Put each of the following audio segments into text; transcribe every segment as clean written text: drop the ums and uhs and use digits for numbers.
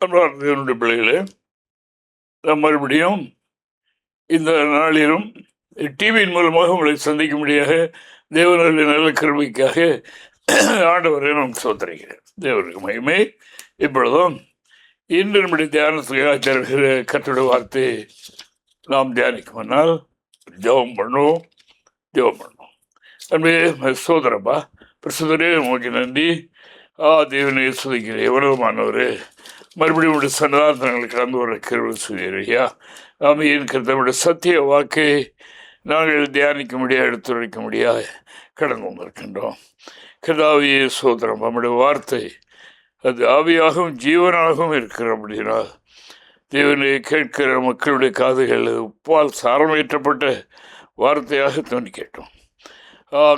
அன்பார்ந்த என்னுடைய பிள்ளைகளே, மறுபடியும் இந்த நாளிலும் டிவியின் மூலமாக உங்களை சந்திக்க முடியாத தேவனுடைய நல்ல கிருபைக்காக ஆண்டவரை நான் சோதரிக்கிறேன். தேவனுக்கு மகிமை. இப்பொழுதும் இன்று நம்முடைய தியானத்துக்காக தருகிற கர்த்தருடைய வார்த்தை நாம் தியானிக்குமானால் ஜெபம் பண்ணுவோம். அன்பே சோதரப்பா, பிரசுதரே உமக்கு நன்றி. தேவனை சுதிக்கிறேன். எவ்வளவுமானவர் மறுபடியும் உடைய சன்னதானங்களுக்கு கடந்து வர கிருபை செய்கிறையா. ஆமையின் கர்த்தருடைய சத்திய வாக்கை நாங்கள் தியானிக்க முடியாது, எடுத்துரைக்க முடியாது கடந்து வந்திருக்கின்றோம். கர்த்தாவே சோதரம், நம்முடைய வார்த்தை அது ஆவியாகவும் ஜீவனாகவும் இருக்கிற அப்படின்னா தேவனை கேட்கிற மக்களுடைய காதுகள் உப்பால் சாரமேற்றப்பட்ட வார்த்தையாக தோணி கேட்டோம்.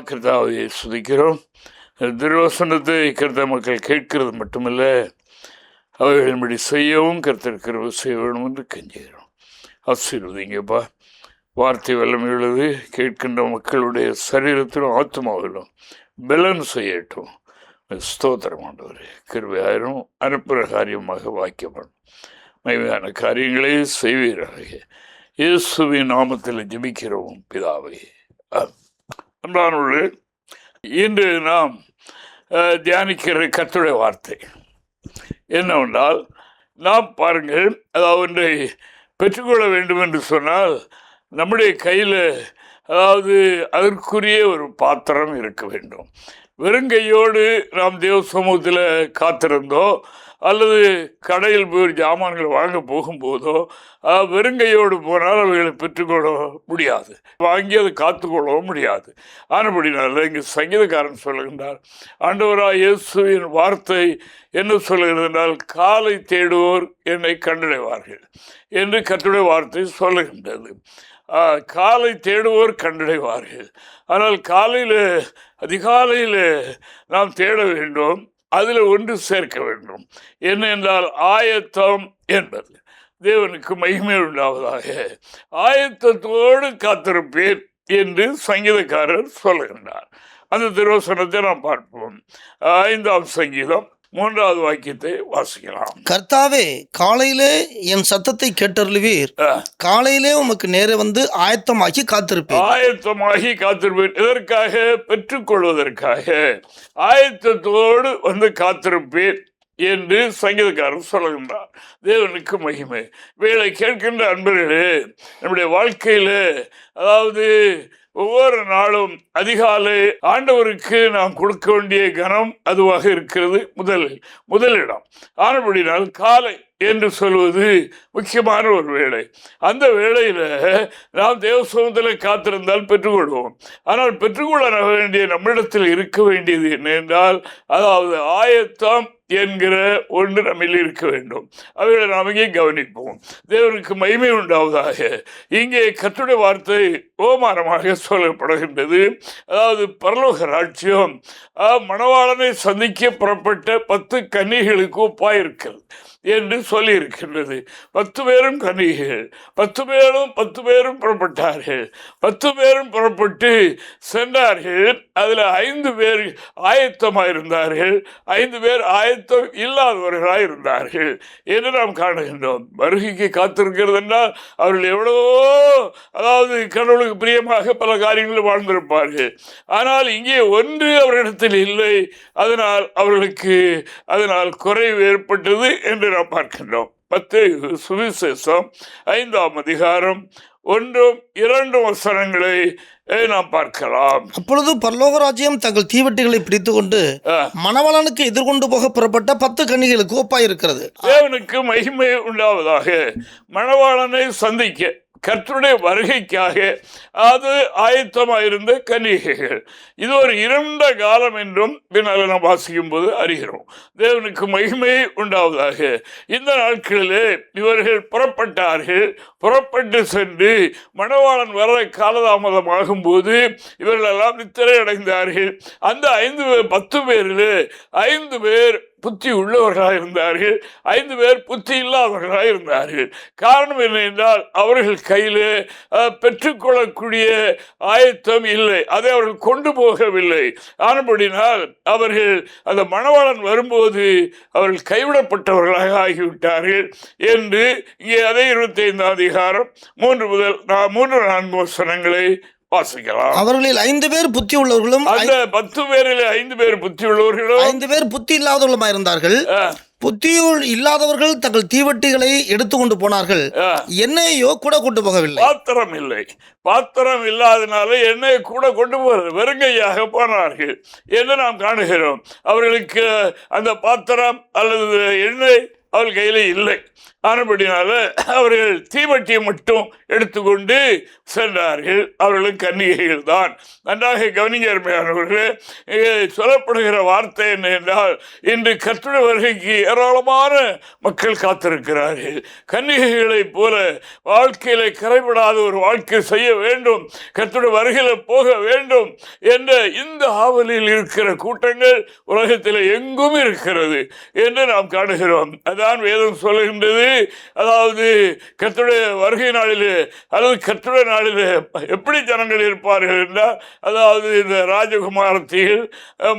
கர்த்தாவை சுதிக்கிறோம். திருவசனத்தை கர்த்த மக்கள் கேட்கிறது மட்டுமல்ல, அவைகளின்படி செய்யவும் கர்த்தர் கிருபை செய்ய வேண்டும் என்று கெஞ்சுகிறோம். ஆசீர்வதிங்கப்பா. வார்த்தை வல்லமை உள்ளது. கேட்கின்ற மக்களுடைய சரீரத்திலும் ஆத்மாவிலும் பலன் செய்யட்டும். ஸ்தோத்திரம் ஆண்டவர். கிருபையாயிரம் அனுப்புகிற காரியமாக வாக்கியப்படும். மகிமையான காரியங்களே செய்வீராக. இயேசுவின் நாமத்தில் ஜெபிக்கிறோம் பிதாவே. அன்பானவர்களே, இன்று நாம் தியானிக்கிற கர்த்தருடைய வார்த்தை என்னவென்றால், நாம் பாருங்கள், அதாவது ஒன்றை பெற்றுக்கொள்ள வேண்டும் என்று சொன்னால் நம்முடைய கையில் அதற்குரிய ஒரு பாத்திரம் இருக்க வேண்டும். வெறுங்கையோடு நாம் தேவ சமூகத்தில் காத்திருந்தோ அல்லது கடையில் போய் ஜாமான்கள் வாங்க போகும்போதோ வெறுங்கையோடு போனால் அவைகளை பெற்றுக்கொள்ள முடியாது, வாங்கி அதை காத்துக்கொள்ளவும் முடியாது. ஆனபடினால இங்கே சங்கீதக்காரன் சொல்லுகின்றார், ஆண்டவராய் இயேசுவின் வார்த்தை என்ன சொல்லுகிறது என்றால், காலை தேடுவோர் என்னை கண்டடைவார்கள் என்று கர்த்தருடைய வார்த்தை சொல்லுகின்றது. காலை தேடுவோர் கண்டடைவார்கள். ஆனால் காலையில் அதிகாலையில் நாம் தேட வேண்டும். அதில் ஒன்று சேர்க்க வேண்டும். என்ன என்றால் ஆயத்தம் என்பது. தேவனுக்கு மகிமை உண்டாவதாக. ஆயத்தத்தோடு காத்திருப்பேன் என்று சங்கீதக்காரர் சொல்லுகின்றார். அந்த திருவசனத்தை நாம் பார்ப்போம். 5ஆம் சங்கீதம் 3வது வாக்கியத்தை வாசிக்கலாம். கர்த்தாவே, காலையிலே என் சத்தத்தை கேட்டருளுவீர். காலையிலே உமக்கு நேரே வந்து ஆயத்தமாகி காத்திருப்பேன். எதற்காக? பெற்றுக்கொள்வதற்காக. ஆயத்தத்தோடு வந்து காத்திருப்பேன் என்று சங்கீதக்காரர் சொல்லுகின்றார். தேவனுக்கு மகிமை. வேலை கேட்கின்ற அன்பர்களே, நம்முடைய வாழ்க்கையில் ஒவ்வொரு நாளும் அதிகாலை ஆண்டவருக்கு நாம் கொடுக்க வேண்டிய கனம் அதுவாக இருக்கிறது முதலிடம். ஆனபடினால் காலை என்று சொல்வது முக்கியமான ஒரு வேலை. அந்த வேளையில் நாம் தேவ சமூகத்தில் காத்திருந்தால் பெற்றுக்கொள்வோம். ஆனால் பெற்றுக்கொள்ள வேண்டிய நம்மிடத்தில் இருக்க வேண்டியது என்ன என்றால், ஆயத்தம் என்கிற ஒன்று நம்மில் இருக்க வேண்டும். அவைகளை நாம் இங்கே கவனிப்போம். தேவனுக்கு மகிமை உண்டாவதாக. இங்கே கர்த்தருடைய வார்த்தை ஓமானமாக சொல்லப்படுகின்றது. பரலோக ராஜ்யம் மணவாளனை சந்திக்க புறப்பட்ட 10 கன்னிகைகளுக்கு ஒப்பாயிருக்கிறது என்று சொல்லி இருக்கின்றது. 10 பேரும் கன்னிகைகள். 10 பேரும் புறப்பட்டார்கள். 10 பேரும் புறப்பட்டு சென்றார்கள். அதில் 5 பேர் ஆயத்தமாயிருந்தார்கள், 5 பேர் ஆயத்தம் இல்லாதவர்களாக இருந்தார்கள் என்று நாம் காணுகின்றோம். வருகைக்கு காத்திருக்கிறது என்றால் அவர்கள் எவ்வளவோ கடவுளுக்கு பிரியமாக பல காரியங்களும் வாழ்ந்திருப்பார்கள். ஆனால் இங்கே ஒன்று அவரிடத்தில் இல்லை. அதனால் குறைவு ஏற்பட்டது என்று நாம் பார்க்கின்றோம். மத்தேயு சுவிசேஷம் 5ஆம் அதிகாரம் 1-2 வசனங்களை நாம் பார்க்கலாம். அப்பொழுது பரலோக ராஜ்யம் தங்கள் தீவட்டிகளை பிடித்துக் கொண்டு மணவாளனுக்கு எதிர்கொண்டு போக புறப்பட்ட 10 கன்னிகைகளுக்கு ஒப்பாயிருக்கிறது. தேவனுக்கு மகிமை உண்டாவதாக. மணவாளனை சந்திக்க கர்த்தருடைய வருகைக்காக அது ஆயத்தமாயிருந்த கன்னிகைகள். இது ஒரு இருண்ட காலம் என்றும் பின்னால் நாம் வாசிக்கும் போது அறிகிறோம். தேவனுக்கு மகிமை உண்டாவதாக. இந்த நாட்களிலே இவர்கள் புறப்பட்டார்கள். புறப்பட்டு சென்று மணவாளன் வர காலதாமதமாகும் போது இவர்கள் எல்லாம் நித்திரை அடைந்தார்கள். அந்த 10 பேரில் 5 பேர் புத்தி உள்ளவர்களாக இருந்தார்கள், 5 பேர் புத்தி இல்லாதவர்களாக இருந்தார்கள். காரணம் என்ன என்றால் அவர்கள் கையிலே பெற்றுக்கொள்ளக்கூடிய ஆயத்தம் இல்லை, அதை அவர்கள் கொண்டு போகவில்லை. ஆனபடினால் அவர்கள் அந்த மணவாளன் வரும்போது அவர்கள் கைவிடப்பட்டவர்களாக ஆகிவிட்டார்கள் என்று இங்கே அதே 25ஆம் அதிகாரம் 3 முதல் 3-4 வசனங்களை வாசிக்கலாம். அவர்களில் 5 பேர் புத்தி உள்ளவர்களும் அந்த 10 பேரில் 5 பேர் புத்தி உள்ளவர்களும் 5 பேர் புத்தி இல்லாதவர்களுமா இருந்தார்கள். புத்தியுள் இல்லாதவர்கள் தங்கள் தீவட்டிகளை எடுத்துக்கொண்டு போனார்கள், எண்ணெயோ கூட கொண்டு போகவில்லை. பாத்திரம் இல்லை, பாத்திரம் இல்லாதனால எண்ணெய் கூட கொண்டு போகிறது, வெறுங்கையாக போனார்கள் என்று நாம் காணுகிறோம். அவர்களுக்கு அந்த பாத்திரம் அல்லது எண்ணெய் அவர்கள் கையில் இல்லை. ஆனபடினால அவர்கள் தீவட்டியை மட்டும் எடுத்துக்கொண்டு சென்றார்கள். அவர்களும் கன்னிகைகள் தான். நன்றாக கவனிக்கமையானவர்களே, சொல்லப்படுகிற வார்த்தை என்ன என்றால், இன்று கர்த்தருடைய வருகைக்கு ஏராளமான மக்கள் காத்திருக்கிறார்கள். கன்னிகைகளைப் போல வாழ்க்கையில கரைபடாத ஒரு வாழ்க்கை செய்ய வேண்டும், கர்த்தருடைய வருகையில போக வேண்டும் என்ற இந்த ஆவலில் இருக்கிற கூட்டங்கள் உலகத்தில் எங்கும் இருக்கிறது என்று நாம் காணுகிறோம். அதான் வேதம் சொல்லுகின்றது. அதாவது கர்த்தருடைய வருகை நாளிலே அல்லது கர்த்தருடைய நாளிலே எப்படி ஜனங்கள் இருப்பார்கள் என்றால், அதாவது இந்த ராஜகுமாரத்திகள்,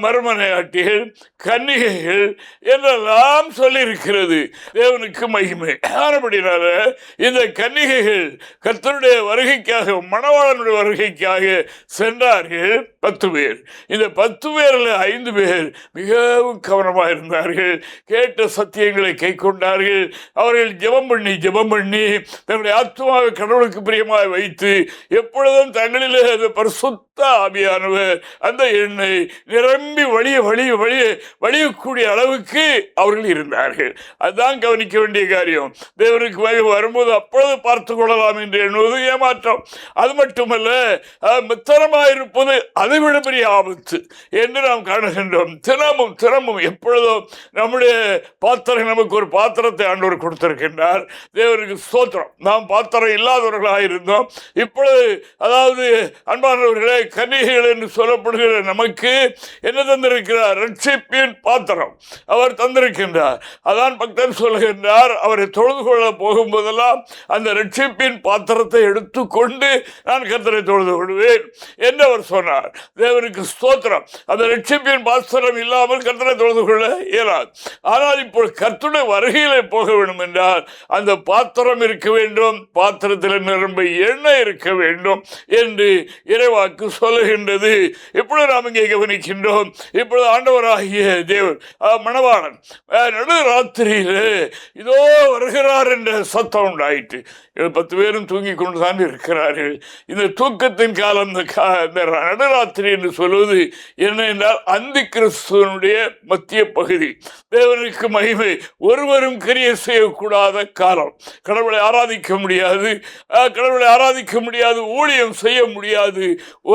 மறுமனையாட்டிகள், கன்னிகைகள் என்றெல்லாம் சொல்லியிருக்கிறது. தேவனுக்கு மகிமை. ஆனபடினால இந்த கன்னிகைகள் கர்த்தருடைய வருகைக்காக, மணவாளனுடைய வருகைக்காக சென்றார்கள் 10 பேர். இந்த 10 பேரில் 5 பேர் மிகவும் கவனமாக இருந்தார்கள், கேட்ட சத்தியங்களை கை கொண்டார்கள். அவர்கள் ஜெபம் பண்ணி தங்களுடைய ஆத்துமாவை கடவுளுக்கு பிரியமாக வைத்து எப்பொழுதும் தங்களிலே அந்த பரிசுத்த ஆவியானவர் அந்த எண்ணெய் நிரம்பி வழியக்கூடிய அளவுக்கு அவர்கள் இருந்தார்கள். அதுதான் கவனிக்க வேண்டிய காரியம். தேவனுக்கு வரும்போது அப்பொழுது பார்த்து கொள்ளலாம் என்று எண்ணுவது ஏமாற்றம். அது மட்டுமல்ல, மித்தனமாயிருப்பது அதைவிட பெரிய ஆபத்து என்று நாம் காணுகின்றோம். தினமும் எப்பொழுதும் நம்முடைய பாத்திரம், நமக்கு ஒரு பாத்திரத்தை ஆண்டவர் கொடுத்திருக்கின்றார். தேவனுக்கு ஸ்தோத்திரம். நாம் பாத்திரம் இல்லாதவர்களாக இருந்தோம். இப்பொழுது அதாவது அன்பானவர்களே, கன்னிகைகள் என்று சொல்லப்படுகிற நமக்கு என்ன தந்திருக்கிறார்? ரட்சிப்பின் பாத்திரம் அவர் தந்திருக்கின்றார். அதான் பக்தன் சொல்லுகின்றார், அவரை தொழுது கொள்ள போகும்போதெல்லாம் அந்த ரட்சிப்பின் பாத்திரத்தை எடுத்துக்கொண்டு நான் கர்த்தரை தொழுது கொள்வேன் என்று அவர் சொன்னார். தேவனுக்கு ஸ்தோத்திரம். அந்த ரட்சிப்பின் பாத்திரம் இல்லாமல் கர்த்தரை தொழுது கொள்ள இயலாது. ஆனால் இப்போ கர்த்தருடைய வருகையிலே போக வேண்டும் என்றால் அந்த பாத்திரம் இருக்க வேண்டும், பாத்திரத்தில் நிரம்ப எண்ணெய் இருக்க வேண்டும் என்று இறைவாக்கு சொல்லுகின்றது. இப்பொழுது நாம் இங்கே கவனிக்கின்றோம். இப்பொழுது ஆண்டவராகிய தேவன் மணவாளன் நடுராத்திரியிலே இதோ வருகிறார் என்ற சத்தம் உண்டாயிற்று. 10 பேரும் தூங்கி கொண்டுதான் இருக்கிறார்கள். இந்த தூக்கத்தின் காலம், இந்த நடுராத்திரி என்று சொல்வது என்ன என்றால் அந்தி கிறிஸ்துவனுடைய மத்திய பகுதி. தேவனுக்கு மகிமை. ஒருவரும் கிரியை செய்யக்கூடாத காலம். கடவுளை ஆராதிக்க முடியாது, ஊழியம் செய்ய முடியாது,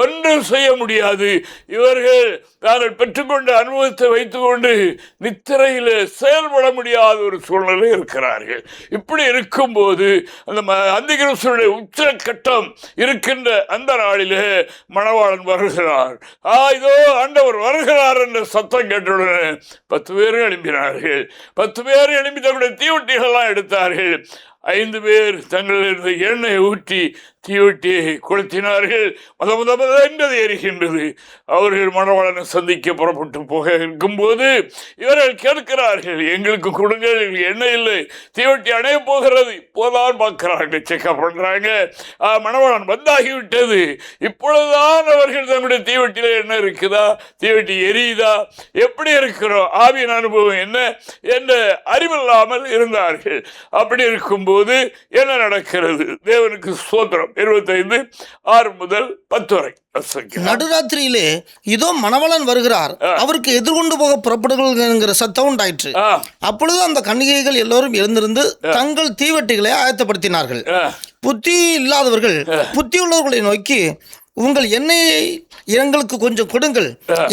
ஒன்றும் செய்ய முடியாது. இவர்கள் தாங்கள் பெற்றுக்கொண்ட அனுபவத்தை வைத்துக் கொண்டு நித்திரையில் செயல்பட முடியாத ஒரு சூழ்நிலை இருக்கிறார்கள். இப்படி இருக்கும்போது அந்த அந்தி கிறிஸ்துவினுடைய உச்சகட்டம் இருக்கின்ற அந்த நாளிலே மணவாளன் வருகிறார். இதோ ஆண்டவர் வருகிறார் என்ற சத்தம் கேட்டுடனே 10 பேரும் எழும்பினார்கள். 10 பேரும் எழும்பி தங்களுடைய தீவட்டிகளெல்லாம் எடுத்தார்கள். 5 பேர் தங்களுடைய எண்ணெய் ஊற்றி தீவட்டியை கொளுத்தினார்கள். என்பது எரிகின்றது. அவர்கள் மணவாளனை சந்திக்க புறப்பட்டு போக இருக்கும்போது இவர்கள் கேட்கிறார்கள், எங்களுக்கு கொடுங்கள், எண்ணெய் இல்லை, தீவட்டி அணைய போகிறது. இப்போதான் பார்க்கிறாங்க, செக்அப் பண்றாங்க, மணவாளன் வந்தாகிவிட்டது. இப்பொழுதுதான் அவர்கள் தங்களுடைய தீவட்டியில எண்ணெய் இருக்குதா, தீவட்டி எரியுதா, எப்படி இருக்கிறோம், ஆவியின் அனுபவம் என்ன என்ற அறிவில்லாமல் இருந்தார்கள். அப்படி இருக்கும்போது என்ன நடக்கிறது? தேவனுக்கு ஸ்தோத்திரம். 25:6 முதல் 10 வரை. நடுராத்திரியிலே இதோ மணவாளன் வருகிறார், அவருக்கு எதிர்கொண்டு போக புறப்படுங்கள் என்கிற சத்தம் உண்டாயிற்று. அப்பொழுது அந்த கன்னிகைகள் எல்லோரும் எழுந்திருந்து தங்கள் தீவட்டிகளை ஆயத்தப்படுத்தினார்கள். புத்தி இல்லாதவர்கள் புத்தி உள்ளவர்களை நோக்கி, உங்கள் எண்ணெயை எங்களுக்கு கொஞ்சம் கொடுங்கள்,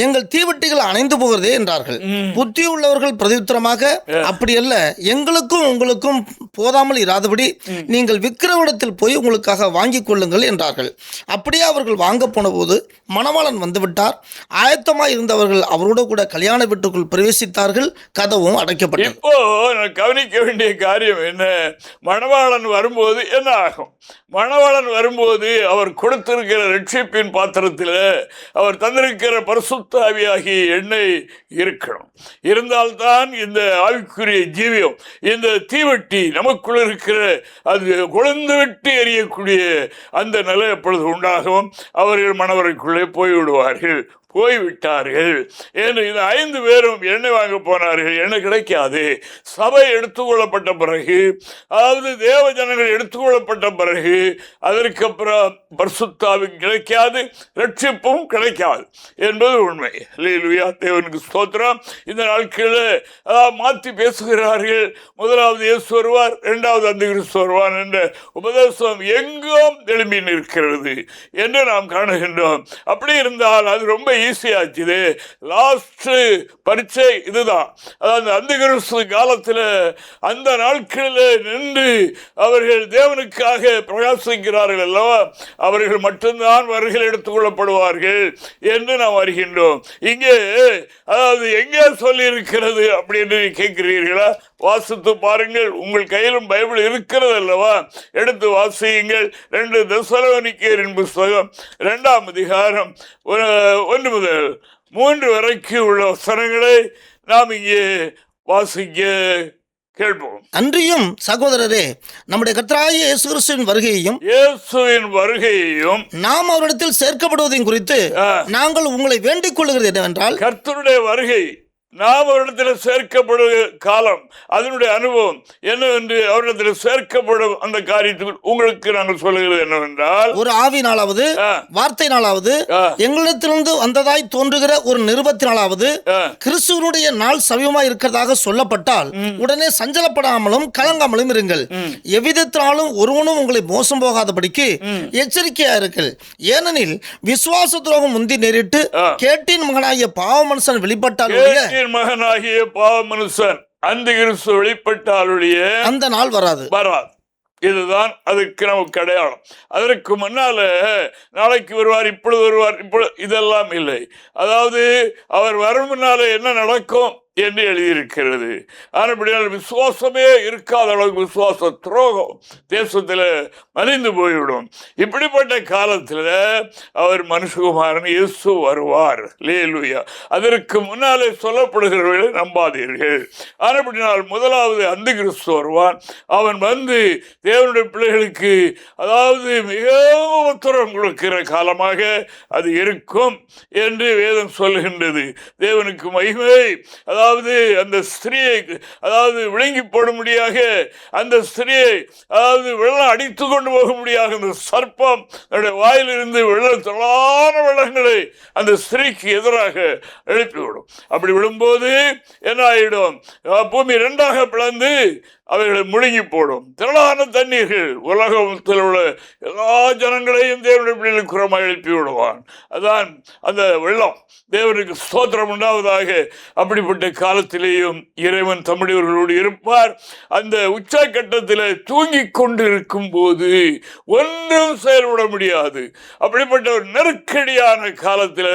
எங்கள் தீவட்டிகள் அணைந்து போகிறதே என்றார்கள். புத்தி உள்ளவர்கள் பிரதியுத்தரமாக, அப்படியல்ல, எங்களுக்கும் உங்களுக்கும் போதாமல் இராதபடி நீங்கள் விக்கிரவிடத்தில் போய் உங்களுக்காக வாங்கி கொள்ளுங்கள் என்றார்கள். அப்படியே அவர்கள் வாங்க போன போது மணவாளன் வந்துவிட்டார். ஆயத்தமாய் இருந்தவர்கள் அவரோடு கூட கல்யாண வீட்டுக்குள் பிரவேசித்தார்கள். கதவும் அடைக்கப்பட்டது. இப்போ கவனிக்க வேண்டிய காரியம் என்ன? மணவாளன் வரும்போது என்ன ஆகும்? மணவாளன் வரும்போது அவர் கொடுத்திருக்கிற ரட்சிப்பின் பாத்திரத்தில் அவர் தந்திருக்கிற பரிசுத்த ஆவியாகிய எண்ணெய் இருக்கணும். இருந்தால்தான் இந்த ஆவிக்குரிய ஜீவியம், இந்த தீவட்டி நமக்குள் இருக்கிற அது கொழுந்து விட்டு எரியக்கூடிய அந்த நிலை எப்பொழுது உண்டாகவும் அவர்கள் மணவரைக்குள்ளே போய்விடுவார்கள். போய்விட்டார்கள் என்று இந்த 5 பேரும் எண்ணெய் வாங்க போனார்கள். எண்ணெய் கிடைக்காது. சபை எடுத்துக்கொள்ளப்பட்ட பிறகு, அதாவது தேவ ஜனங்கள் எடுத்துக்கொள்ளப்பட்ட பிறகு, அதற்கப்புறம் பரிசுத்த ஆவி கிடைக்காது, ரட்சிப்பும் கிடைக்காது என்பது உண்மை. அல்லேலூயா, தேவனுக்கு ஸ்தோத்திரம். இந்த நாட்களில் மாற்றி பேசுகிறார்கள். முதலாவது இயேசு வருவார், 2வது அந்திகிறிஸ்து வருவார் என்ற உபதேசம் எங்கும் எழும்பி நிற்கிறது என்று நாம் காணுகின்றோம். அப்படி இருந்தால் அது ரொம்ப ஈஸியாச்சு. லாஸ்ட் பரீட்சை இதுதான். அதாவது அந்திகிறிஸ்து காலத்தில் அந்த நாட்களில் நின்று அவர்கள் தேவனுக்காக பிரகாசிக்கிறார்கள் அல்லவா, அவர்கள் மட்டும்தான் வருகை எடுத்துக் கொள்ளப்படுவார்கள் என்று நாம் அறிகின்றோம். இங்கே அதாவது எங்கே சொல்லி இருக்கிறது அப்படி என்று கேட்கிறீர்களா? வாசித்து பாருங்கள். உங்கள் கையிலும் பைபிள் இருக்கிறது அல்லவா, எடுத்து வாசியுங்கள். 2 தெசலோனிக்கேயரின் புத்தகம் 2ஆம் அதிகாரம் 1 முதல் 3 வரைக்கும் உள்ள வசனங்களை நாம் இங்கே வாசிக்க கேட்போம். அன்றியும் சகோதரரே, நம்முடைய கர்த்தராகிய இயேசு கிறிஸ்துவின் வருகையையும் நாம் அவரிடத்தில் சேர்க்கப்படுவதையும் குறித்து நாங்கள் உங்களை வேண்டிக் கொள்கிறது என்னவென்றால், கர்த்தருடைய வருகை, நாம் அவரிடத்தில் சேர்க்கப்படும் காலம், அதனுடைய அனுபவம் என்னவென்று அவரிடத்தில் சேர்க்கப்படும் அந்த காரியத்துக்கு உங்களுக்கு நாங்கள் சொல்லுகிறது என்னவென்றால், ஒரு ஆவினாலாவது வார்த்தையினாலாவது எங்களிடத்திலிருந்து வந்ததாய் தோன்றுகிற ஒரு நிருபத்தினாலாவது கிறிஸ்துவனுடைய நாள் சமீபமாய் இருக்கிறதாக சொல்லப்பட்டால் உடனே சஞ்சலப்படாமலும் கலங்காமலும் இருங்கள். எவ்விதத்தினாலும் ஒருவனும் உங்களை மோசம் போகாதபடிக்கு எச்சரிக்கையா இருங்கள். ஏனெனில் விசுவாச துரோகம் முந்தி நேரிட்டு கேட்டின் மகனாகிய பாவ மனுஷன் வெளிப்பட்டால் மகனாகிய பாவ மனுஷன் அந்திகிறிஸ்து வெளிப்பட்டாலுடைய அந்த நாள் வராது. இதுதான் அதுக்கு நமக்கு அடையாளம். அதற்கு முன்னால நாளைக்கு வருவார், இப்பொழுது வருவார், இப்பொழுது இதெல்லாம் இல்லை. அதாவது அவர் வரும் முன்னால என்ன நடக்கும் என்று எழுதியிருக்கிறது. ஆனால் விசுவாசமே இருக்காத அளவுக்கு விசுவாச துரோகம் தேசத்தில் மலிந்து போய்விடும். இப்படிப்பட்ட காலத்தில் அவர் மனுஷகுமாரன் இயேசு வருவார். அல்லேலூயா. அதற்கு முன்னாலே சொல்லப்படுகிறவர்களை நம்பாதீர்கள். ஆனால் முதலாவது அந்திகிறிஸ்து வருவான். அவன் வந்து தேவனுடைய பிள்ளைகளுக்கு அதாவது மிகவும் உத்தரவு கொடுக்கிற காலமாக அது இருக்கும் என்று வேதம் சொல்லுகின்றது. தேவனுக்கு மகிமை. அதாவது அந்த ஸ்திரியை அதாவது விழுங்கி போடும்படியாக அந்த ஸ்திரியை அதாவது வெள்ளம் அடித்து கொண்டு போக முடியாது. அந்த சர்ப்பம் தன்னுடைய வாயிலிருந்து வெள்ளத்தொழான வெள்ளங்களை அந்த ஸ்திரீக்கு எதிராக எழுப்பிவிடும். அப்படி விடும்போது என்ன ஆகிடும்? பூமி 2ஆக பிளந்து அவைகளை முழுங்கி போடும். திரளான தண்ணீர்கள் உலகத்தில் உள்ள எல்லா ஜனங்களையும் தேவனுடைய பிள்ளைகளுக்கு குறமாக எழுப்பி விடுவான். அதான் அந்த வெள்ளம். தேவனுக்கு ஸ்தோத்திரம் உண்டாவதாக. அப்படிப்பட்ட காலத்திலேயும் இறைவன் தம்முடையவர்களோடு இருப்பார். அந்த உச்சக்கட்டத்தில் தூங்கி கொண்டு இருக்கும் போது ஒன்றும் செயல்பட முடியாது. அப்படிப்பட்ட ஒரு நெருக்கடியான காலத்தில்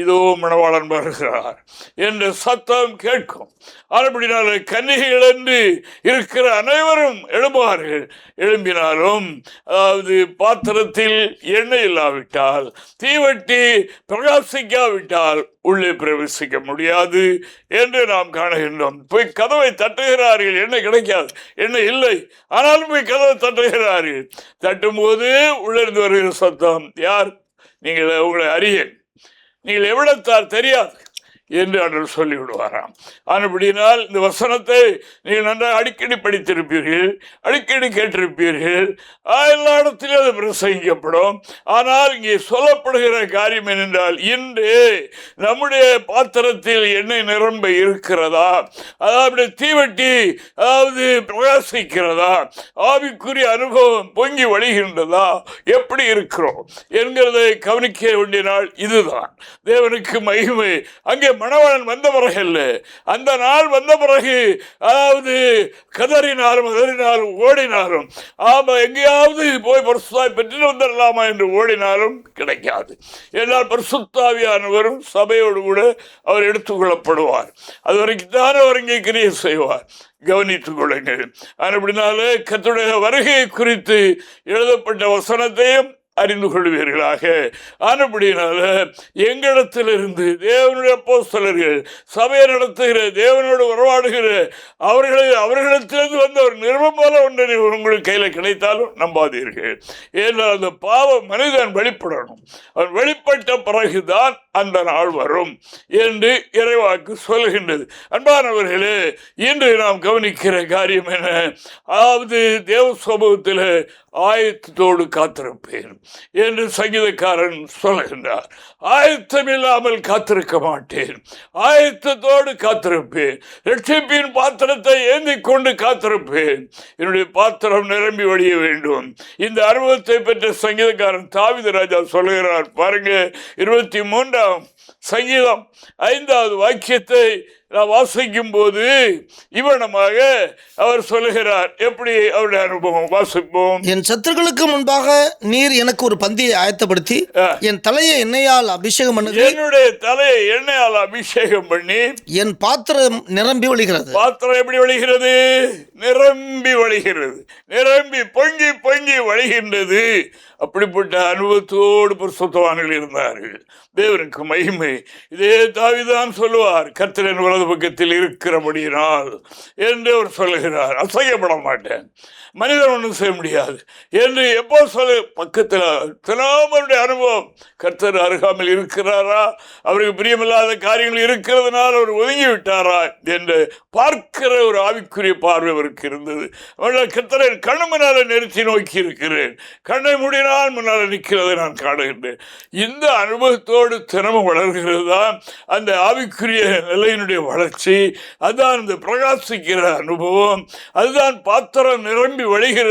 இதோ மணவாளன் வருகிறார் என்ற சத்தம் கேட்கும். அப்படினால கன்னிகைகள் என்று இருக்கிற அனைவரும் எழும்புவார்கள். எழும்பினாலும் அதாவது பாத்திரத்தில் எண்ணெய் இல்லாவிட்டால், தீவட்டி பிரகாசிக்காவிட்டால் உள்ளே பிரவேசிக்க முடியாது என்று நாம் காணுகின்றோம். போய் கதவை தட்டுகிறார்கள், எண்ணெய் கிடைக்காது, எண்ணெய் இல்லை. ஆனாலும் போய் கதவை தட்டுகிறார்கள். தட்டும்போது உள்ளிருந்து வருகிற சத்தம், யார் நீங்கள்? உங்களை அறியேன், நீங்கள் எவ்வளத்தார் தெரியாது, என்று ஆண்டவர் சொல்லிவிடுவாராம். ஆனபடியினால் இந்த வசனத்தை நீங்கள் நன்றாக அடிக்கடி படித்திருப்பீர்கள், அடிக்கடி கேட்டிருப்பீர்கள், எல்லா இடத்திலும் அது பிரசங்கிக்கப்படும். ஆனால் இங்கே சொல்லப்படுகிற காரியம் என்னென்றால், இன்று நம்முடைய பாத்திரத்தில் எண்ணெய் நிரம்ப இருக்கிறதா, அதாவது தீவட்டி அதாவது பிரகாசிக்கிறதா, ஆவிக்குரிய அனுபவம் பொங்கி வழிகின்றதா, எப்படி இருக்கிறோம் என்கிறதை கவனிக்க வேண்டிய நாள் இதுதான். தேவனுக்கு மகிமை. அங்கே மணவாளன் வந்த பிறகு அல்ல, அந்த நாள் வந்த பிறகு அதாவது கதறினாலும் ஓடினாலும் எங்கேயாவது போய் பரிசுத்தாய் பெற்று வந்துடலாமா என்று ஓடினாலும் கிடைக்காது. ஏனால் பரிசுத்தாவியானவரும் சபையோடு கூட அவர் எடுத்துக்கொள்ளப்படுவார். அது வரைக்கும் தான் அவர் இங்கே கிரியை செய்வார். கவனித்துக் கொள்ளுங்கள். அப்படினாலே கர்த்தருடைய வருகையை குறித்து எழுதப்பட்ட வசனத்தையும் அறிந்து கொள்வீர்களாக. ஆனபடினால எங்களிடத்திலிருந்து தேவனுடைய அப்போஸ்தலர்கள், சபையை நடத்துகிற, தேவனோடு உறவாடுகிற அவர்களிடத்திலிருந்து வந்த ஒரு நிருபம் போல ஒன்றை உங்களுக்கு கையில் கிடைத்தாலும் நம்பாதீர்கள். ஏனால் அந்த பாவ மனிதன் வெளிப்படணும். அவன் வெளிப்பட்ட பிறகுதான் அந்த நாள் வரும் என்று இறைவாக்கு சொல்கின்றது. அன்பானவர்களே, இன்று நாம் கவனிக்கிற காரியம் என்ன? அதாவது தேவ சமூகத்தில் ஆயத்தத்தோடு காத்திருப்பேன் என்று சங்கீதக்காரன் சொல்கின்றார். ஆயத்தம் இல்லாமல் காத்திருக்க மாட்டேன், ஆயத்தத்தோடு காத்திருப்பேன். ரட்சிப்பின் பாத்திரத்தை ஏந்தி கொண்டு காத்திருப்பேன். என்னுடைய பாத்திரம் நிரம்பி வழிய வேண்டும். இந்த அனுபவத்தை பெற்ற சங்கீதக்காரன் தாவீது ராஜா சொல்கிறார் பாருங்க. 23ஆம் சங்கீதம் 5வது வாக்கியத்தை நான் வாசிக்கும் போது இவனமாக அவர் சொல்லுகிறார். எப்படி அவருடைய அனுபவம் வாசிப்போம். என் சத்துருக்களுக்கு முன்பாக நீர் எனக்கு ஒரு பந்தியை ஆயத்தப்படுத்தி என் தலையை எண்ணெயால் அபிஷேகம் பண்ணி, என்னுடைய தலையை எண்ணெயால் அபிஷேகம் பண்ணி, என் பாத்திரம் நிரம்பி வழிகிறது. பாத்திரம் எப்படி வழிகிறது? நிரம்பி வழிகிறது, நிரம்பி பொங்கி பொங்கி வழிகின்றது. அப்படிப்பட்ட அனுபவத்தோடு பரிசுத்தவான்கள் இருந்தார்கள். தேவனுக்கு மகிமை. இதே தாவீதான் சொல்லுவார், கர்த்தரின் வலது பக்கத்தில் இருக்கிறபடியினால் என்று அவர் சொல்லுகிறார். அசையப்பட மாட்டேன், மனிதன் ஒன்றும் செய்ய முடியாது என்று எப்போ சொல்ல. பக்கத்தில் தினமுடைய அனுபவம். கர்த்தர் அருகாமல் இருக்கிறாரா, அவருக்கு பிரியமில்லாத காரியங்கள் இருக்கிறதுனால அவர் ஒதுங்கி விட்டாரா என்று பார்க்கிற ஒரு ஆவிக்குரிய பார்வை அவருக்கு இருந்தது. கர்த்தரை கண்ணு முன்னால நிறுத்தி நோக்கி இருக்கிறேன், கண்ணை மூடினால் முன்னால் நிற்கிறதை நான் காணுகின்றேன். இந்த அனுபவத்தோடு தினமும் வளர்கிறது தான் அந்த ஆவிக்குரிய நிலையினுடைய வளர்ச்சி. அதுதான் இந்த பிரகாசிக்கிற அனுபவம், அதுதான் பாத்திரம் நிரம்பி வழிகிற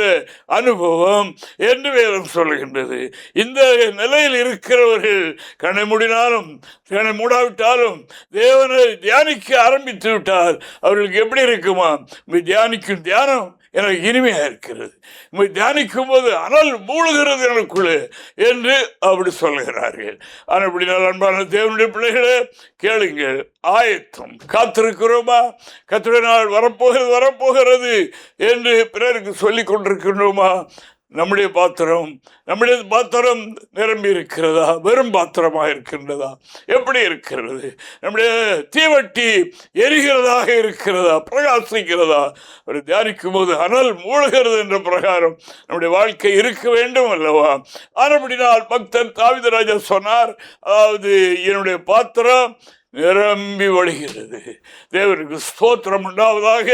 அனுபவம் என்று வேதம் சொல்லுகின்றது. இந்த நிலையில் இருக்கிறவர்கள் கண்ணை மூடினாலும் கண்ணை மூடாவிட்டாலும் தேவனை தியானிக்க ஆரம்பித்து விட்டால் அவர்களுக்கு எப்படி இருக்குமா? தியானிக்கும் தியானம் எனக்கு இனிமையாக இருக்கிறது, தியானிக்கும் போது அனல் மூழ்கிறது எனக்குள்ளே என்று அப்படி சொல்லுகிறார்கள். ஆனால் அப்படினால் அன்பான தேவனுடைய பிள்ளைகளே கேளுங்கள், ஆயத்தம். காத்திருக்கிறோமா? கர்த்தருடைய நாள் வரப்போகிறது என்று பிறருக்கு சொல்லிக் கொண்டிருக்கின்றோமா? நம்முடைய பாத்திரம் நிரம்பி இருக்கிறதா? வெறும் பாத்திரமாக இருக்கின்றதா? எப்படி இருக்கிறது? நம்முடைய தீவட்டி எரிகிறதாக இருக்கிறதா? பிரகாசிக்கிறதா? ஒரு தியானிக்கும் போது அனல் மூழ்கிறது என்ற பிரகாரம் நம்முடைய வாழ்க்கை இருக்க வேண்டும் அல்லவா? ஆனபடினால் பக்தன் தாவீது ராஜா சொன்னார், அதாவது என்னுடைய பாத்திரம் நிரம்பி வழிகிறது. தேவனுக்கு ஸ்தோத்திரம் உண்டாவதாக.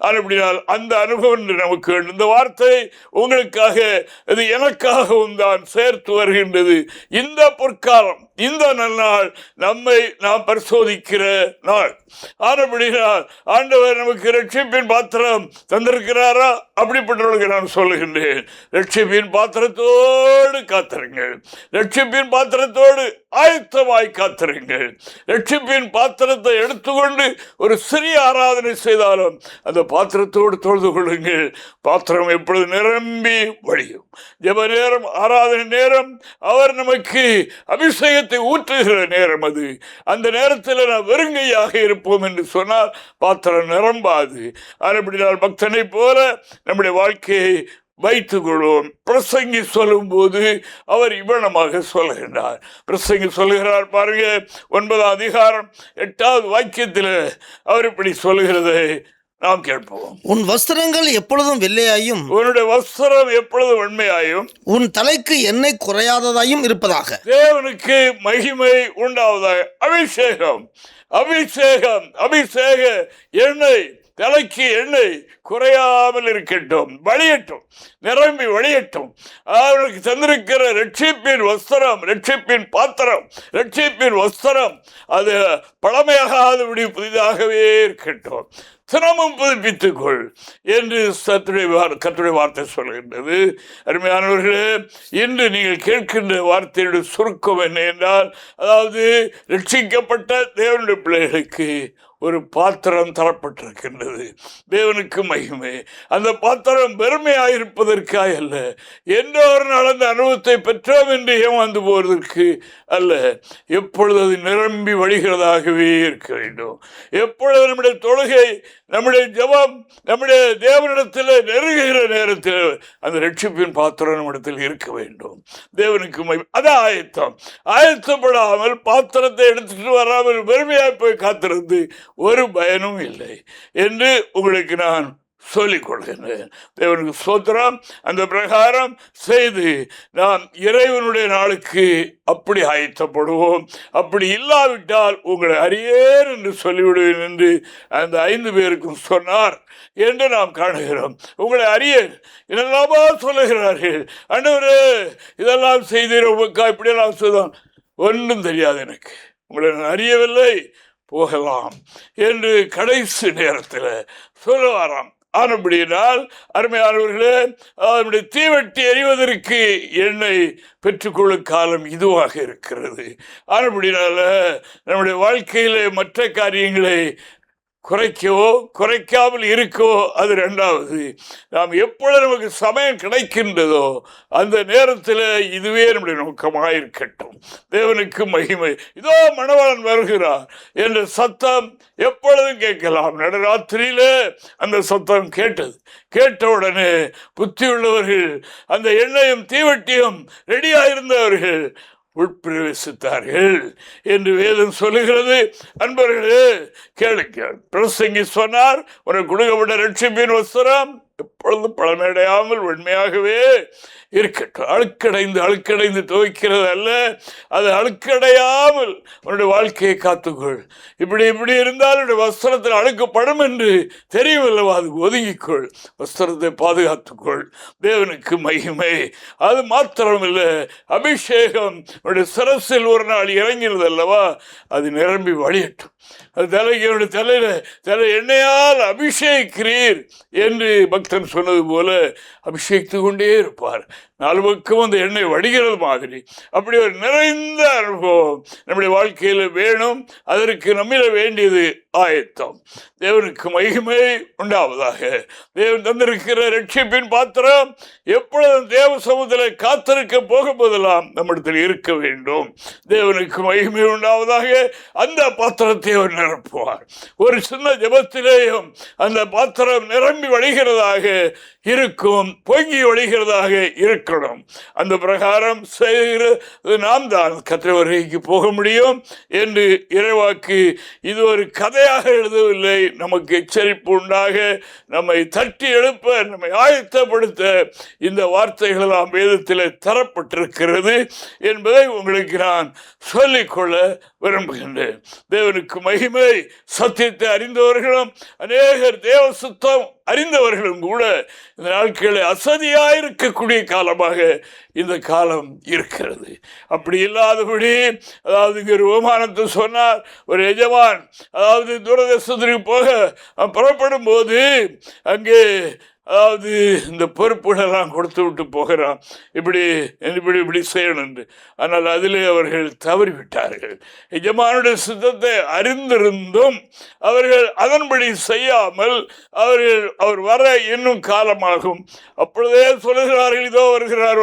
அப்படினால் அந்த அனுபவம் நமக்கு வேண்டும். இந்த வார்த்தை உங்களுக்காக, இது எனக்காகவும் தான் சேர்த்து வருகின்றது. இந்த பொற்காலம், இந்த நன்னாள் நம்மை நாம் பரிசோதிக்கிற நாள். ஆனபடினால் ஆண்டவர் நமக்கு ரட்சிப்பின் பாத்திரம் தந்திருக்கிறாரா? அப்படிப்பட்டவர்களுக்கு நான் சொல்லுகின்றேன், ரட்சிப்பின் பாத்திரத்தோடு காத்திருங்கள், ரட்சிப்பின் பாத்திரத்தோடு ஆயத்தமாய் காத்திருங்கள். ரட்சிப்பின் பாத்திரத்தை எடுத்துக்கொண்டு ஒரு சிறிய ஆராதனை செய்தாலும் அந்த பாத்திரத்தோடு தொழுது கொள்ளுங்கள். பாத்திரம் எப்பொழுது நிரம்பி வழியும். ஜெப நேரம், ஆராதனை நேரம், அவர் நமக்கு அபிஷேகத்தை ஊற்றுகிற நேரம் அது. அந்த நேரத்தில் நான் வெறுங்கையாக இருப்போம் என்று சொன்னால் பாத்திரம் நிரம்பாது. அப்படினால் பக்தனை போல நம்முடைய வாழ்க்கையை வைத்துக் கொள்வோம். பிரசங்கி சொல்லும் போது அவர் இவ்வளமாக சொல்லுகின்றார். பிரசங்கி சொல்லுகிறார் பாருங்க, 9ஆம் அதிகாரம் 8வது வாக்கியத்தில் அவர் இப்படி சொல்லுகிறதை நாம் கேட்போம். உன் வஸ்திரங்கள் எப்பொழுதும் வெள்ளையாயும் உன்னுடைய வஸ்திரம் எப்பொழுதும் வெண்மையாயும் உன் தலைக்கு எண்ணெய் குறையாததாயும் இருப்பதாக. தேவனுக்கு மகிமை உண்டாவதாக. அபிஷேகம், அபிஷேகம், அபிஷேக எண்ணெய், தலைக்கு எண்ணெய் குறையாமல் இருக்கட்டும், வழியட்டும், நிரம்பி வழியட்டும். அவனுக்கு தந்திருக்கிற ரட்சிப்பின் வஸ்திரம், ரட்சிப்பின் பாத்திரம், ரட்சிப்பின் வஸ்திரம் அது பழமையாகாதபடி புதிதாகவே இருக்கட்டும். சிரமம் புதுப்பித்துக்கொள் என்று கர்த்தருடைய வார்த்தை சொல்கின்றது. அருமையானவர்களே, இன்று நீங்கள் கேட்கின்ற வார்த்தையுடைய சுருக்கம் என்ன என்றால், அதாவது ரட்சிக்கப்பட்ட தேவனுடைய பிள்ளைகளுக்கு ஒரு பாத்திரம் தரப்பட்டிருக்கின்றது. தேவனுக்கு மகிமை. அந்த பாத்திரம் வெறுமையாயிருப்பதற்காக அல்ல, எந்த ஒரு நாள் அந்த அனுபவத்தை பெற்றோம் என்று ஏமாந்து போவதற்கு அல்ல, எப்பொழுது அது நிரம்பி வழிகிறதாகவே இருக்க வேண்டும். எப்பொழுது நம்முடைய தொழுகை, நம்முடைய ஜெபம், நம்முடைய தேவனிடத்தில் நெருங்குகிற நேரத்தில் அந்த ரட்சிப்பின் பாத்திரம் நம்மிடத்தில் இருக்க வேண்டும். தேவனுக்கு மகிமை. அதான் ஆயத்தம். ஆயத்தப்படாமல் பாத்திரத்தை எடுத்துட்டு வராமல் வெறுமையாக போய் காத்திருந்து ஒரு பயனும் இல்லை என்று உங்களுக்கு நான் சொல்லிக் கொள்கின்றேன். தேவனுக்கு ஸ்தோத்திரம். அந்த பிரகாரம் செய்து நாம் இறைவனுடைய நாளுக்கு அப்படி ஆயத்தப்படுவோம். அப்படி இல்லாவிட்டால் உங்களை அறியேன் என்று சொல்லிவிடுவேன் என்று அந்த 5 பேருக்கும் சொன்னார் என்று நாம் காணுகிறோம். உங்களை அறியேன் இதெல்லாமா சொல்லுகிறார்கள். ஆண்டவரே, இதெல்லாம் செய்தீர், உமக்கா இப்படியெல்லாம் சொல்லுவோம். ஒன்றும் தெரியாது எனக்கு, உங்களை நான் அறியவில்லை, போகலாம் என்று கடைசி நேரத்தில் சொல்லுவாராம். ஆனபடியினால் அருமையானவர்களே, அதனுடைய தீவட்டி எறிவதற்கு எண்ணெய் பெற்றுக்கொள்ளும் காலம் இதுவாக இருக்கிறது. ஆனபடினால நம்முடைய வாழ்க்கையிலே மற்ற காரியங்களை குறைக்கவோ குறைக்காமல் இருக்கவோ அது ரெண்டாவது. நாம் எப்பொழுது நமக்கு சமயம் கிடைக்கின்றதோ அந்த நேரத்தில் இதுவே நம்முடைய நோக்கமாக இருக்கட்டும். தேவனுக்கு மகிமை. இதோ மணவாளன் வருகிறார் என்ற சத்தம் எப்பொழுதும் கேட்கலாம். நடுராத்திரியிலே அந்த சத்தம் கேட்டது. கேட்ட உடனே புத்தியுள்ளவர்கள், அந்த எண்ணெயும் தீவட்டியும் ரெடியாயிருந்தவர்கள் உட்பிரவேசித்தார்கள் என்று வேதம் சொல்லுகிறது. அன்பர்களே, கேளுங்க. பிரசங்கி சொன்னார், உனக்கு கொடுக்கப்பட்ட ரட்சிப்பின் வஸ்திரம் எப்பொழுதும் பழமையடையாமல் வெண்மையாகவே இருக்கட்டும். அழுக்கடைந்து துவைக்கிறது அல்ல, அது அழுக்கடையாமல் உன்னுடைய வாழ்க்கையை காத்துக்கொள். இப்படி இருந்தால் உன்னுடைய வஸ்திரத்தில் அழுக்கப்படும் என்று தெரியும் அல்லவா, அது ஒதுங்கிக்கொள், வஸ்திரத்தை பாதுகாத்துக்கொள். தேவனுக்கு மகிமை. அது மாத்திரமில்லை, அபிஷேகம் உன்னுடைய சிரசில் ஒரு நாள் இறங்கினது அல்லவா, அது நிரம்பி வழியட்டும். அது தலைக்கு தலை எண்ணெயால் அபிஷேகிக்கிறீர் என்று பக்தன் சொன்னது போல அபிஷேகித்து கொண்டே இருப்பார். 4 பக்கம் அந்த எண்ணெய் வடிகிறது மாதிரி அப்படி ஒரு நிறைந்த அனுபவம் நம்முடைய வாழ்க்கையில் வேணும். அதற்கு நம்மிட வேண்டியது ஆயத்தம். தேவனுக்கு மகிமை உண்டாவதாக. தேவன் தந்திருக்கிற ரட்சிப்பின் பாத்திரம் எப்பொழுதும் தேவ சமூகத்தில் காத்திருக்க போகும்போதெல்லாம் நம்மிடத்தில் இருக்க வேண்டும். தேவனுக்கு மகிமை உண்டாவதாக. அந்த பாத்திரத்தை அவர் நிரப்புவார். ஒரு சின்ன ஜெபத்திலேயும் அந்த பாத்திரம் நிரம்பி வழிகிறதாக இருக்கும், பொங்கி வழிகிறதாக இருக்கணும். அந்த பிரகாரம் செய்கிறது நாம் தான் கர்த்தர் வருகைக்கு போக முடியும் என்று இறைவாக்கு இது ஒரு கதையாக எழுதவில்லை. நமக்கு எச்சரிப்பு உண்டாக, நம்மை தட்டி எழுப்ப, நம்மை ஆயத்தப்படுத்த இந்த வார்த்தைகள் எல்லாம் வேதத்தில் தரப்பட்டிருக்கிறது என்பதை உங்களுக்கு நான் சொல்லிக்கொள்ள விரும்புகின்றேன். தேவனுக்கு மகிமை. சத்தியத்தை அறிந்தவர்களும் அநேகர் தேவ சுத்தம் அறிந்தவர்களும் கூட இந்த நாட்களில் அசதியாயிருக்கக்கூடிய காலமாக இந்த காலம் இருக்கிறது. அப்படி இல்லாதபடி, அதாவது இங்கே ஒரு உபமானத்தை சொன்னார். ஒரு எஜமான், அதாவது தூரதேசத்திற்கு போக புறப்படும் போது அங்கே அதாவது இந்த பொறுப்புகளெல்லாம் கொடுத்து விட்டு போகிறான், இப்படி செய்யணும் என்று. ஆனால் அதிலே அவர்கள் தவறிவிட்டார்கள். எஜமானுடைய சித்தத்தை அறிந்திருந்தும் அவர்கள் அதன்படி செய்யாமல் அவர் வர இன்னும் காலமாகும். அப்பொழுதே சொல்லுகிறார்கள், இதோ வருகிறார்,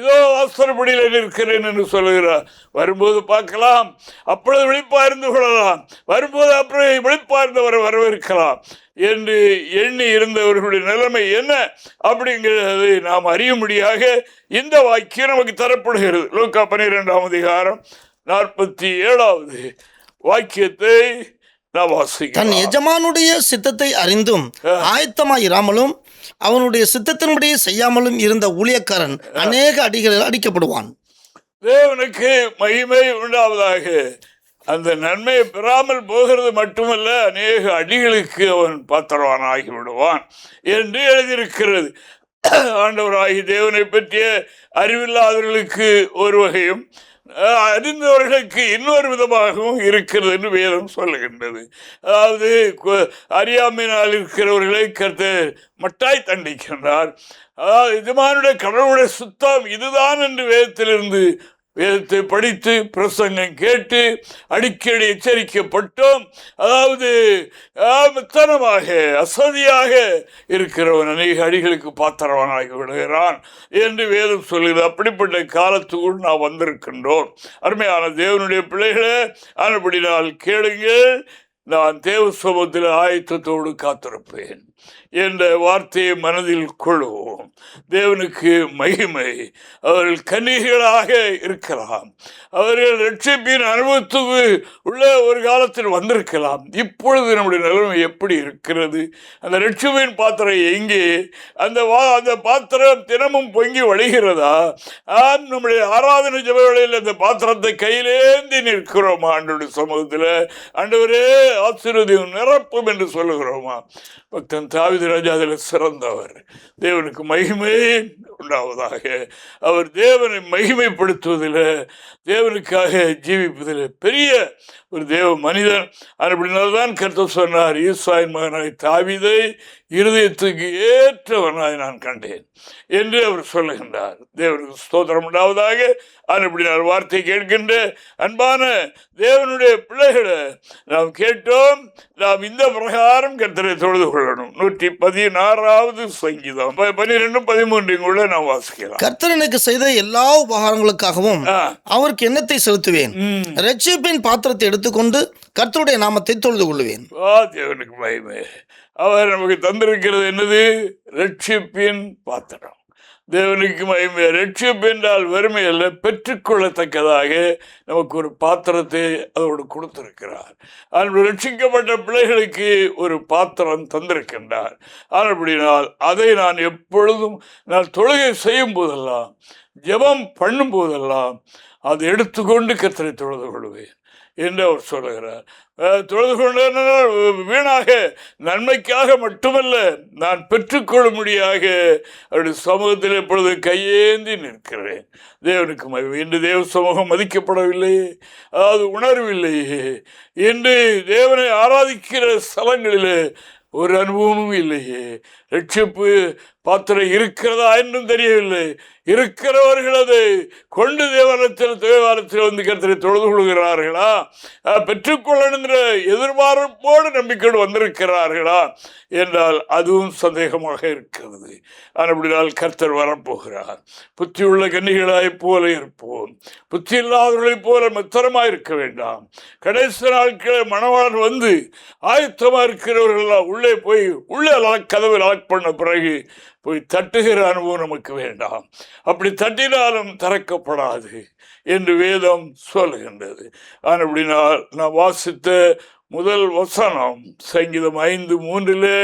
இதோ வாசற்படியில் இருக்கிறேன் என்று சொல்லுகிறார். வரும்போது பார்க்கலாம், அப்பொழுது விழிப்பாய்ந்து கொள்ளலாம், வரும்போது அப்புறம் விழிப்பாய்ந்தவரை வரவேற்கலாம் என்று எண்ணி இருந்தவர்களுடைய நிலைமை என்ன அப்படிங்கிறதை நாம் அறியும்படியாக இந்த வாக்கியம் நமக்கு தரப்படுகிறது. லூக்கா 12ஆம் அதிகாரம் 47வது வாக்கியத்தை நான் தன் வாசிக்கிறேன். எஜமானுடைய சித்தத்தை அறிந்தும் ஆயத்தமாயிராமலும் அவனுடைய சித்தத்தின்படியே செய்யாமலும் இருந்த ஊழியக்காரன் அநேக அடிகளில் அடிக்கப்படுவான். தேவனுக்கு மகிமை உண்டாவதாக. அந்த நன்மையை பெறாமல் போகிறது மட்டுமல்ல, அநேக அடிகளுக்கு அவன் பாத்திரவான் ஆகிவிடுவான் என்று எழுதியிருக்கிறது. ஆண்டவராகி தேவனை பற்றிய அறிவில்லாதவர்களுக்கு ஒரு வகையும் அறிந்தவர்களுக்கு இன்னொரு விதமாகவும் இருக்கிறது என்று வேதம் சொல்லுகின்றது. அதாவது அறியாமையினால் இருக்கிறவர்களை கர்த்தர் மட்டாய் தண்டிக்கின்றார். அதாவது எஜமானுடைய கடவுளுடைய சுத்தம் இதுதான் என்று வேதத்தை படித்து பிரசங்கம் கேட்டு அடிக்கடி எச்சரிக்கப்பட்டோம். அதாவது மெத்தனமாக அசதியாக இருக்கிறவன் அநேக அடிகளுக்கு பாத்திரவானாகி விடுகிறான் என்று வேதம் சொல்கிறது. அப்படிப்பட்ட காலத்துக்குள் நாம் வந்திருக்கின்றோம். அருமையான தேவனுடைய பிள்ளைகளே, ஆனபடினால் கேளுங்கள், நான் தேவ சமூகத்தில் ஆயத்தத்தோடு காத்திருப்பேன் என்ற வார்த்தையை மனதில் கொள்வோம். தேவனுக்கு மகிமை. அவர்கள் கன்னிகைகளாக இருக்கலாம், அவர்கள் ரட்சிப்பின் அனுபவத்துக்கு உள்ள ஒரு காலத்தில் வந்திருக்கலாம். இப்பொழுது நம்முடைய நிலைமை எப்படி இருக்கிறது? அந்த ரட்சிப்பின் பாத்திரம் எங்கே? அந்த பாத்திரம் தினமும் பொங்கி வழிகிறதா? நம்முடைய ஆராதனை ஜெபங்களில் அந்த பாத்திரத்தை கையிலேந்தி நிற்கிறோமா? ஆண்டவருடைய சமூகத்தில் ஆண்டவரே ஆசீர்வதியும் நிரப்பும் என்று சொல்லுகிறோமா? பக்தன் தாவீது ராஜா அதில் சிறந்தவர். தேவனுக்கு மகிமை உண்டாவதாக. அவர் தேவனை மகிமைப்படுத்துவதில், தேவனுக்காக ஜீவிப்பதில் பெரிய ஒரு தேவ மனிதன். அப்படினால்தான் கர்த்தர் சொன்னார், ஈசாயின் மகனாய் தாவீதை இருதயத்துக்கு ஏற்றவனாய் நான் கண்டேன் என்று அவர் சொல்லுகின்றார். தேவனுக்கு ஸ்தோத்திரம் உண்டாவதாக. அப்படினால் வார்த்தை கேட்கின்ற அன்பான தேவனுடைய பிள்ளைகளை நாம் கேட்டோம். நாம் இந்த பிரகாரம் கர்த்தரை தொழுது கொள்ளணும். 116வது சங்கீதம் 12-13 நாம் வாசிக்கலாம். கர்த்தர் எனக்கு செய்த எல்லா உபகாரங்களுக்காகவும் அவருக்கு எண்ணத்தை செலுத்துவேன். ரட்சிப்பின் பாத்திரத்தை எடுத்துக்கொண்டு கர்த்தருடைய நாமத்தை தொழுது கொள்வேன். தேவனுக்கு மகிமை. அவர் நமக்கு தந்திருக்கிறது என்னது? ரட்சிப்பின் பாத்திரம். தேவனுக்கு மகிமை. ரட்சிப்பு என்றால் வறுமை அல்ல, பெற்றுக்கொள்ளத்தக்கதாக நமக்கு ஒரு பாத்திரத்தை அதோடு கொடுத்திருக்கிறார். ஆனால் ரட்சிக்கப்பட்ட பிள்ளைகளுக்கு ஒரு பாத்திரம் தந்திருக்கின்றார். அப்படினால் அதை நான் எப்பொழுதும் நான் தொழுகை செய்யும் போதெல்லாம், ஜெபம் பண்ணும் போதெல்லாம் அதை எடுத்துக்கொண்டு கர்த்தரை தொழுது கொள்வேன் என்று அவர் சொல்லுகிறார். தொழுது கொண்டு வீணாக நன்மைக்காக மட்டுமல்ல, நான் பெற்றுக்கொள்ளும்படியாக அவருடைய சமூகத்தில் எப்பொழுது கையேந்தி நிற்கிறேன். தேவனுக்கு மகிமை. இன்று தேவ சமூகம் மதிக்கப்படவில்லையே, அதாவது உணர்வில்லையே, என்று தேவனை ஆராதிக்கிற ஸ்தலங்களில் ஒரு அனுபவமும் இல்லையே. ரட்சிப்பு பாத்திரம் இருக்கிறதா என்றும் தெரியவில்லை. இருக்கிறவர்கள் அதை கொண்டு தேவாலயத்தில் வந்து கர்த்தரை தொழுது கொள்கிறார்களா? பெற்றுக்கொள்ளணுங்கிற எதிர்பார்ப்போடு நம்பிக்கையோடு வந்திருக்கிறார்களா என்றால் அதுவும் சந்தேகமாக இருக்கிறது. அப்படினால் கர்த்தர் வரப்போகிறார். புத்தியுள்ள கன்னிகளாய் போல இருப்போம், புத்தி இல்லாதவர்களைப் போல மெத்தனமாக இருக்க வேண்டாம். கடைசி நாட்களில் மணவாளன் வந்து ஆயத்தமாக இருக்கிறவர்களெல்லாம் உள்ளே கதவை லாக் பண்ண பிறகு போய் தட்டுகிற அனுபவம் நமக்கு வேண்டாம். அப்படி தட்டினாலும் திறக்கப்படாது என்று வேதம் சொல்லுகின்றது. அப்படினால் நான் வாசித்த முதல் வசனம் சங்கீதம் 5:3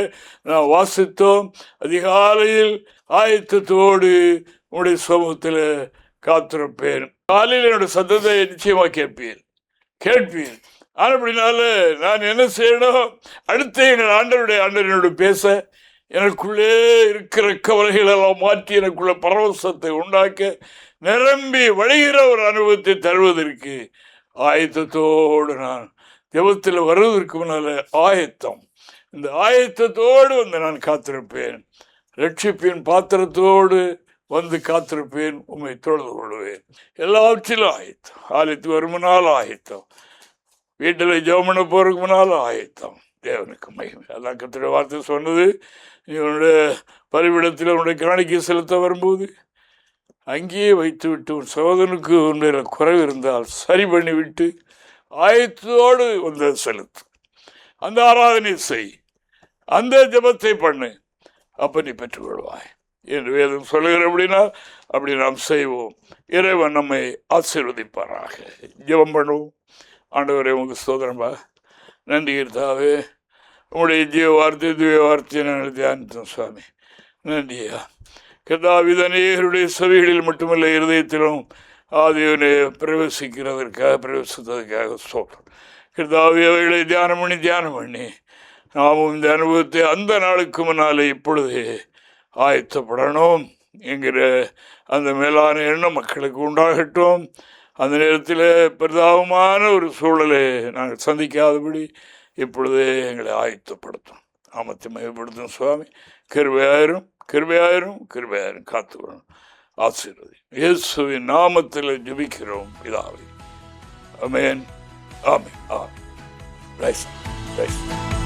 நான் வாசித்தோம். அதிகாலையில் ஆயத்தத்தோடு உன்னுடைய சமூகத்தில் காத்திருப்பேன். காலையில் என்னுடைய சத்தத்தை நிச்சயமாக கேட்பீர். அப்படினால நான் என்ன செய்யணும்? அடுத்து எங்கள் ஆண்டவரோடு பேச, எனக்குள்ளே இருக்கிற கவலைகளெல்லாம் மாற்றி எனக்குள்ள பரவசத்தை உண்டாக்க, நிரம்பி வழிகிற ஒரு அனுபவத்தை தருவதற்கு ஆயத்தத்தோடு நான் ஜெபத்தில் வருவதற்கு முன்னால இந்த ஆயத்தத்தோடு வந்து நான் காத்திருப்பேன். ரட்சிப்பின் பாத்திரத்தோடு வந்து காத்திருப்பேன். உம்மை தொழுது கொள்வேன். எல்லாவற்றிலும் ஆயத்தம். ஆலயத்துக்கு வருமுனால் ஆயத்தம், வீட்டில் ஜெபம் பண்ண போறதுக்கு முன்னால் ஆயத்தம். தேவனுக்கு மகிமை. அதான் கர்த்தருடைய வார்த்தை சொன்னது, நீ உன்னுடைய பலிபீடத்தில் உன்னுடைய காணிக்கை செலுத்த வரும்போது அங்கேயே வைத்து விட்டு உன் சகோதரனுக்கு உன்னுடைய குறைவு இருந்தால் சரி பண்ணிவிட்டு ஆயத்தோடு வந்து செலுத்து. அந்த ஆராதனை செய், அந்த ஜெபத்தை பண்ணு, அப்போ நீ பெற்றுக்கொள்வாய் என்று வேதம் சொல்லுகிற. அப்படி நாம் செய்வோம். இறைவன் நம்மை ஆசீர்வதிப்பாராக. ஜெபம் பண்ணுவோம். ஆண்டவரே, உங்கள் ஸ்தோத்திரம்பா, நன்றி கர்த்தாவே. உங்களுடைய ஜீவ வார்த்தை துய வார்த்தையை நாங்கள் தியானித்தோம் சுவாமி. நன்றியா கர்த்தாவே. அநேகருடைய செவிகளில் மட்டுமல்ல இருதயத்திலும் ஆதியவனை பிரவேசித்ததற்காக சொல்கிறோம் கர்த்தாவே. அவைகளை தியானம் பண்ணி நாமும் இந்த அனுபவத்தை அந்த நாளுக்கு முன்னாலே இப்பொழுது ஆயத்தப்படணும் என்கிற அந்த மேலான எண்ணம் மக்களுக்கு உண்டாகட்டும். அந்த நேரத்தில் பிரதாபமான ஒரு சூழலை நாங்கள் சந்திக்காதபடி இப்பொழுதே எங்களை ஆயத்தப்படுத்தும். நாமத்தை மகிமைப்படுத்தும் சுவாமி. கிருபையாயிரும் காத்துக்கணும். ஆசீர்வதி இயேசுவின் நாமத்தில் ஜெபிக்கிறோம் பிதாவே. ஆமென். ஆமென். ஆமென்.